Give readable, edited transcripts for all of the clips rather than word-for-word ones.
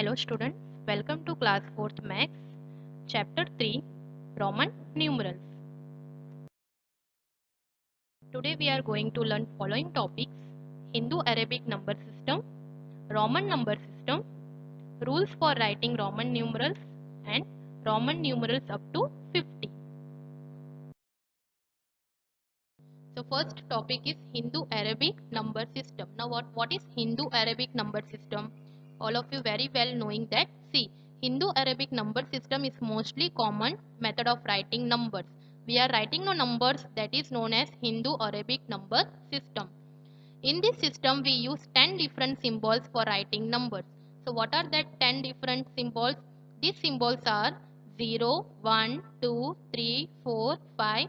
Hello students, welcome to class 4th Maths, chapter 3, Roman numerals. Today we are going to learn following topics: Hindu-Arabic number system, Roman number system, rules for writing Roman numerals, and Roman numerals up to 50. So first topic is Hindu-Arabic number system. Now what is Hindu-Arabic number system? All of you very well knowing that. See, Hindu-Arabic number system is mostly common method of writing numbers. We are writing no numbers, that is known as Hindu-Arabic number system. In this system we use 10 different symbols for writing numbers. So what are that 10 different symbols? These symbols are 0, 1, 2, 3, 4, 5,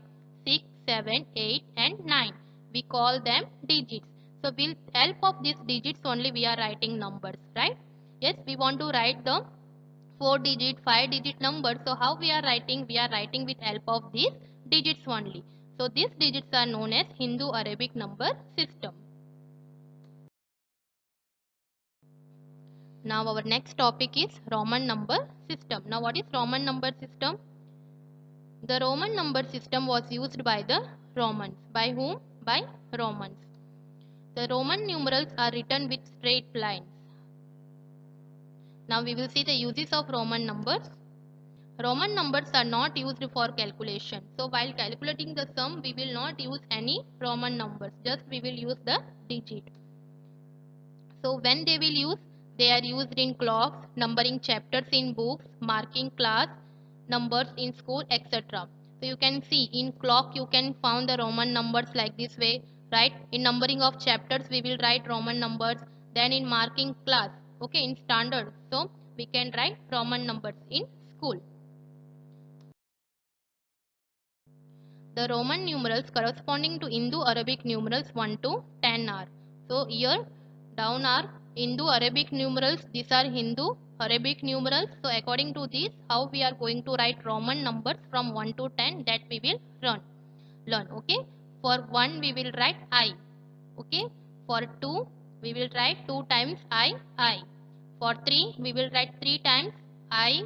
6, 7, 8 and 9. We call them digits. So with help of these digits only we are writing numbers, right? Yes, we want to write the 4 digit, 5 digit numbers. So how we are writing? We are writing with help of these digits only. So these digits are known as Hindu-Arabic number system. Now our next topic is Roman number system. Now what is Roman number system? The Roman number system was used by the Romans. By whom? By Romans. The Roman numerals are written with straight lines. Now we will see the uses of Roman numbers. Roman numbers are not used for calculation. So while calculating the sum, we will not use any Roman numbers. Just we will use the digit. So when they will use? They are used in clocks, numbering chapters in books, marking class numbers in school, etc. So you can see in clock you can find the Roman numbers like this way, right? In numbering of chapters we will write Roman numbers. Then in marking class, okay, in standard, so we can write Roman numbers in school. The Roman numerals corresponding to Indo-Arabic numerals 1 to 10 are. So here down are Indo-Arabic numerals. These are Hindu-Arabic numerals. So according to this, how we are going to write Roman numbers from 1 to 10, that we will learn. Okay. For 1 we will write I. Okay. For 2 we will write 2 times I. For 3 we will write 3 times I.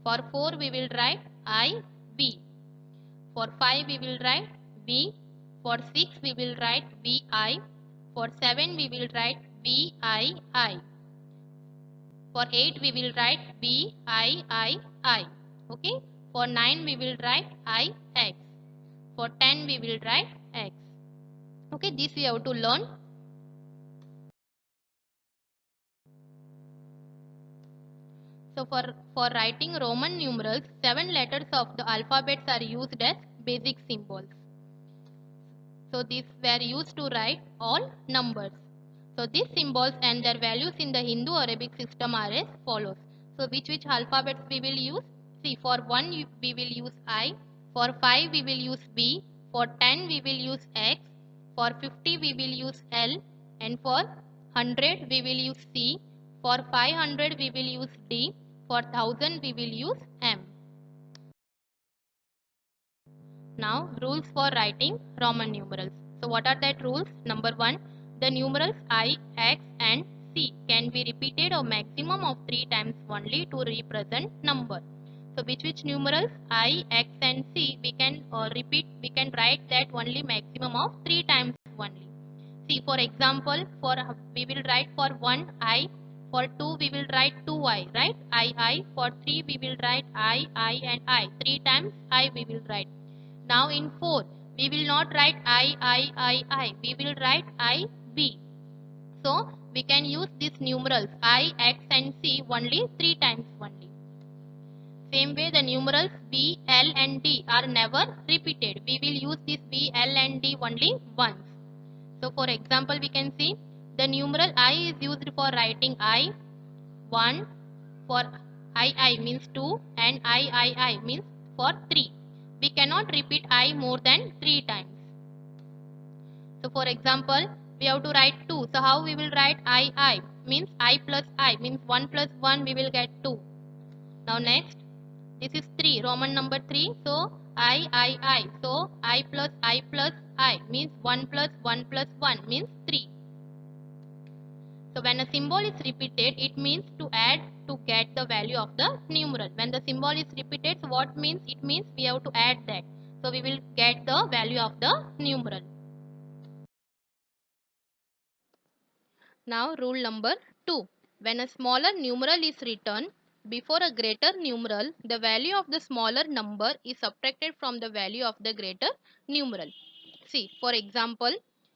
For 4 we will write I, B. For 5 we will write V. For 6 we will write VI. For 7 we will write VII. For 8 we will write VIII. Okay. For 9 we will write IX. For 10 we will write X. Okay, this we have to learn. So for writing Roman numerals, 7 letters of the alphabets are used as basic symbols. So these were used to write all numbers. So these symbols and their values in the Hindu-Arabic system are as follows. So which alphabets we will use? See, for 1 we will use I. For 5 we will use B. For 10 we will use X. For 50 we will use L. And for 100 we will use C. For 500 we will use D. For 1000 we will use M. Now rules for writing Roman numerals. So what are that rules? Number 1, the numerals I, X and C can be repeated a maximum of 3 times only to represent number. So which numerals I, X and C we can we can write that only maximum of 3 times only. See, for example, we will write for 1 I, for 2 we will write 2I, right? I. For 3 we will write I and I. 3 times I we will write. Now in 4, we will not write I. We will write I, B. So we can use these numerals I, X and C only 3 times only. Same way the numerals B, L and D are never repeated. We will use this B, L and D only once. So for example, we can see the numeral I is used for writing I, 1, for I means 2 and I means for 3. We cannot repeat I more than 3 times. So for example, we have to write 2. So how we will write I means I plus I means 1 plus 1 we will get 2. Now next, this is 3, Roman number 3. So I. So I plus I means 1 plus 1 plus 1 means 3. So when a symbol is repeated, it means to add to get the value of the numeral. When the symbol is repeated, so what means? It means we have to add that. So we will get the value of the numeral. Now rule number 2. When a smaller numeral is written before a greater numeral, the value of the smaller number is subtracted from the value of the greater numeral. See, for example,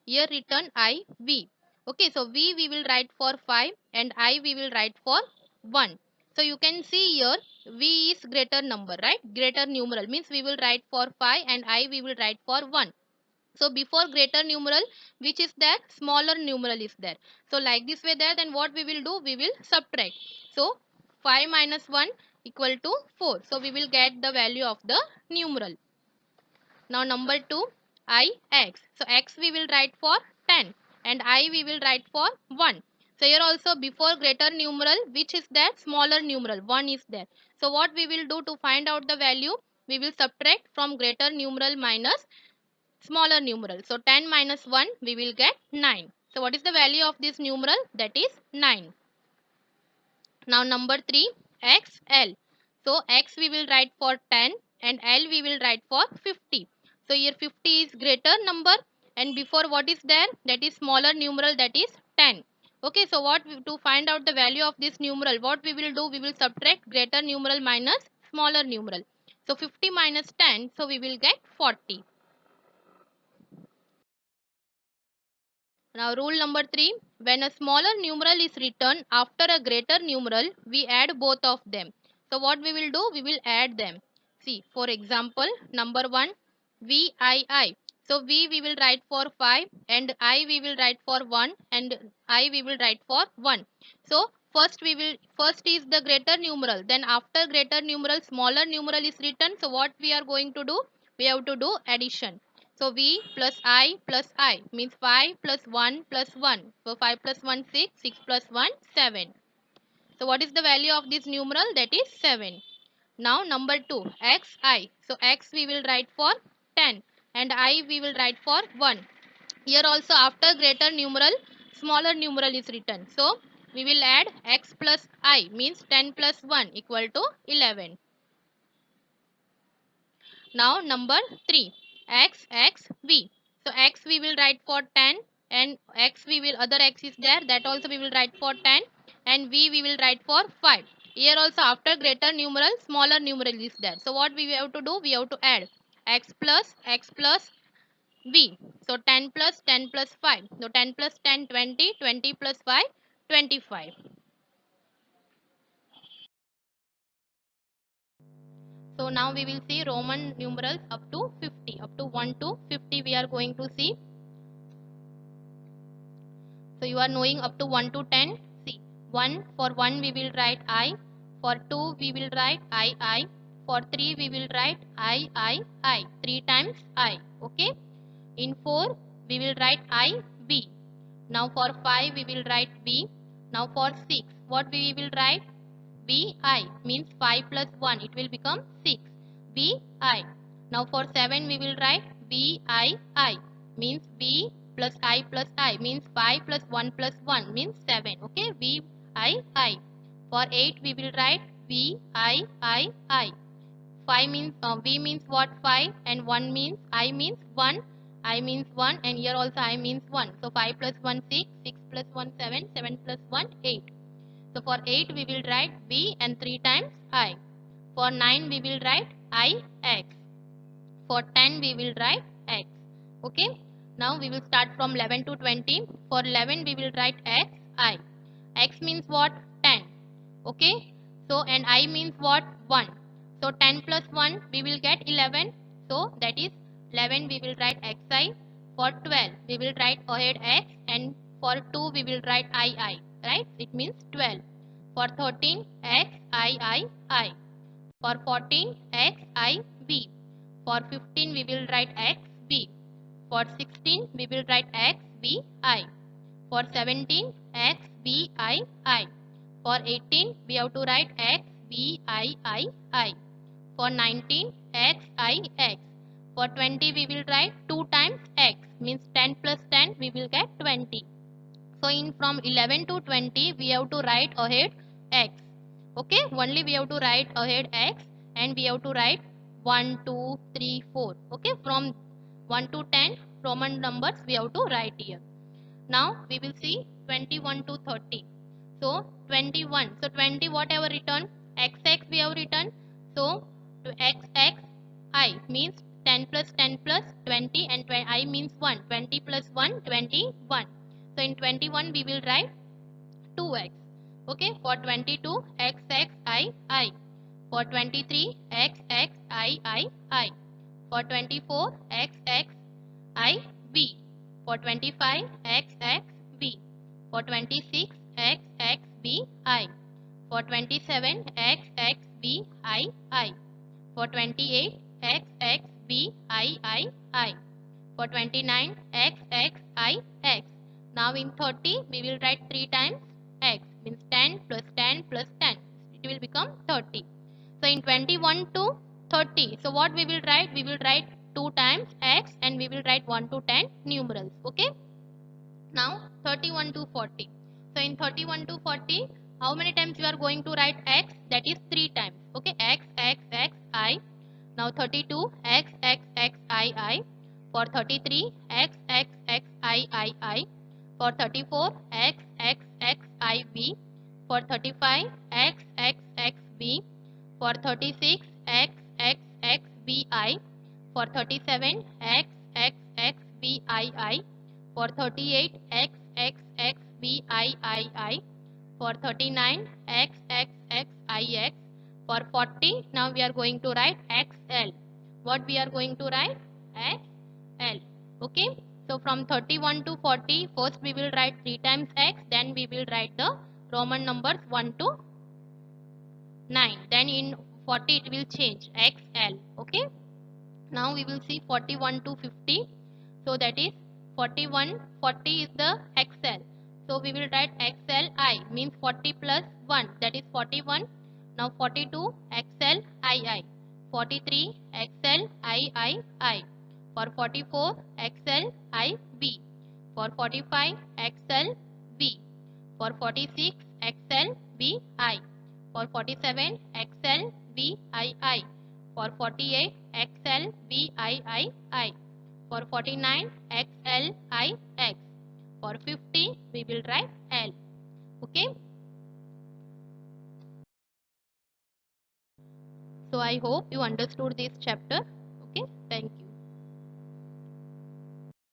here written I, V. Okay, so V we will write for 5 and I we will write for 1. So you can see here V is greater number, right? Greater numeral means we will write for 5 and I we will write for 1. So before greater numeral, which is there, smaller numeral is there. So like this way there, then what we will do, we will subtract. So 5 minus 1 equal to 4. So we will get the value of the numeral. Now number 2, I, x. So x we will write for 10 and I we will write for 1. So here also before greater numeral, which is there, smaller numeral, 1 is there. So what we will do to find out the value, we will subtract from greater numeral minus smaller numeral. So 10 minus 1 we will get 9. So what is the value of this numeral? That is 9. Now number 3, x, l. So x we will write for 10 and l we will write for 50. So here 50 is greater number and before what is there? That is smaller numeral, that is 10. Okay, so to find out the value of this numeral, what we will do? We will subtract greater numeral minus smaller numeral. So 50 minus 10, so we will get 40. Now rule number 3, when a smaller numeral is written after a greater numeral, we add both of them. So what we will do? We will add them. See, for example, number 1, VII. So V we will write for 5 and I we will write for 1 and I we will write for 1. So first is the greater numeral, then after greater numeral smaller numeral is written. So what we are going to do? We have to do addition. So V plus I means 5 plus 1 plus 1. So 5 plus 1 6, 6 plus 1 7. So what is the value of this numeral? That is 7. Now number 2, xi. So x we will write for 10 and I we will write for 1. Here also after greater numeral, smaller numeral is written. So we will add x plus I means 10 plus 1 equal to 11. Now number 3, x v. So x we will write for 10 and x we will, other x is there, that also we will write for 10 and v we will write for 5. Here also after greater numeral smaller numeral is there. So what we have to do? We have to add x plus v. So 10 plus 10 plus 5. So 10 plus 10 20, 20 plus 5 25. So now we will see Roman numerals up to 50. Up to 1 to 50 we are going to see. So you are knowing up to 1 to 10. See, 1, for 1 we will write I. For 2 we will write I. For 3 we will write I. 3 times I. Okay. In 4 we will write I, B. Now for 5 we will write B. Now for 6 what we will write? BI means 5 plus 1 it will become 6. BI. Now for 7 we will write BII means B plus I means 5 plus 1 plus 1 means 7. Okay, VII. For 8 we will write VII. 5 means V means what? 5 and 1 means I means 1. I means 1 and here also I means 1. So 5 plus 1 6, 6 plus 1 7, 7 plus 1 8. So for 8 we will write V and 3 times I. For 9 we will write IX. For 10 we will write X. Okay. Now we will start from 11 to 20. For 11 we will write XI. X means what? 10. Okay. So and I means what? 1. So 10 plus 1 we will get 11. So that is 11 we will write XI. For 12 we will write ahead X and for 2 we will write II. Right? It means 12. For 13 XIII. For 14 XIB. For 15 we will write XB. For 16 we will write XVI. For 17 XVI. For 18 we have to write XVIII. For 19 XIX. For 20 we will write 2 times X means 10 plus 10 we will get 20. So in from 11 to 20 we have to write ahead x. Okay, only we have to write ahead x, and we have to write 1, 2, 3, 4. Okay, from 1 to 10 Roman numbers we have to write here. Now we will see 21 to 30. So 21. So 20 whatever written, xx we have written. So to xx I means 10 plus 10 plus 20, and I means 1. 20 plus 1, 21. So in 21 we will write 2x. Okay, for 22 xxii. For 23 xxii. For 24 xxiv. For 25 xxv. For 26 xxvi. For 27 xxvii. For 28 xxvii. For 29 xxix. Now in 30 we will write 3 times x, means 10 plus 10 plus 10. It will become 30. So in 21 to 30, so what we will write? We will write 2 times x, and we will write 1 to 10 numerals. Okay. Now 31 to 40. So in 31 to 40, how many times you are going to write x? That is 3 times. Okay, x, x, x, I. Now 32 x, x, x, I. For 33 x, x, x, I. For 34 x, x, x, I, v. For 35 x, x, x, v. For 36 x, x, x, v, I. For 37 x, x, x, v, I. For 38 x, x, x, v, I. For 39 x, x, x, I, x. For 40, now we are going to write xl. What we are going to write? xl. Okay. So from 31 to 40, first we will write 3 times x, then we will write the Roman numbers 1 to 9. Then in 40 it will change xl. Okay. Now we will see 41 to 50. So that is 41, 40 is the xl. So we will write xli, means 40 plus 1, that is 41. Now 42 xlii. 43 xlii. For 44 xliv. For 45 xlv. For 46 xlvi. For 47 xlvii. For 48 xlvii. For 49 xlix. For 50 we will write l. Okay. So I hope you understood this chapter. Okay. Thank you.